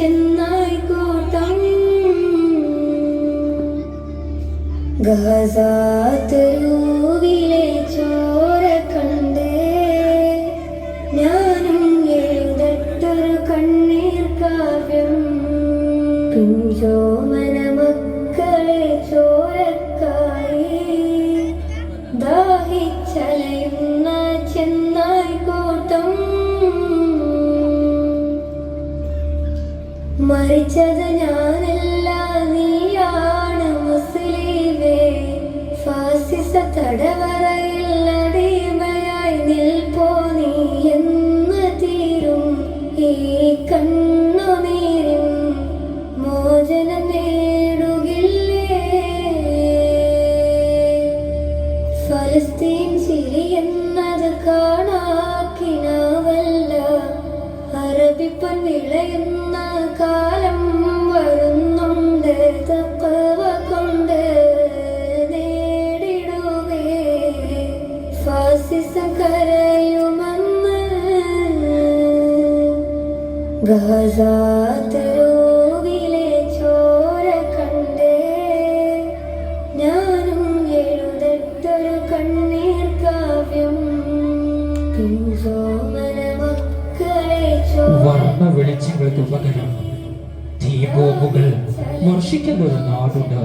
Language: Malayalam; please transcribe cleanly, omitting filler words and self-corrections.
ചെന്നായി കൂട്ടം ഗസാതെരുവിലെ ചോര കണ്ടേ ഞാനും എഴുതട്ടൊരു കണ്ണീർ കാവ്യം പിഞ്ചോമന മക്കളെ ചോരക്കായി ദാഹിച്ചലയുന്ന ചെന്നായി കൂട്ടം മരിച്ചത് ഞാനല്ല നീയാണ് മുസ്ലിമേ ഫാസിസ തടവറയിൽ അടിമയായി നിൽപ്പോ നീ എന്ന് തീരും ഈ കണ്ണുനീരിൻ മോചനം നേടുകില്ലേ ഫലസ്തീൻ ചിരി എന്നത് കാണാക്കിനാവല്ല അറബിപ്പൻ വിളയുന്ന കാലം വരുന്നുണ്ട് തഖ്വ കൊണ്ട് നേടിടുകേ ഫാസിസം കരയുമെന്ന് ഗസാതെരുവിലെ ചോര കണ്ടേ ഞാനും എഴുതട്ടൊരു കണ്ണീർ കാവ്യം പിഞ്ചോമന മക്കളെ വർണ്ണ വെളിച്ചങ്ങൾക്ക് പകരം തീ ബോംബുകൾ വർഷിക്കുന്ന ഒരു നാടുണ്ട്.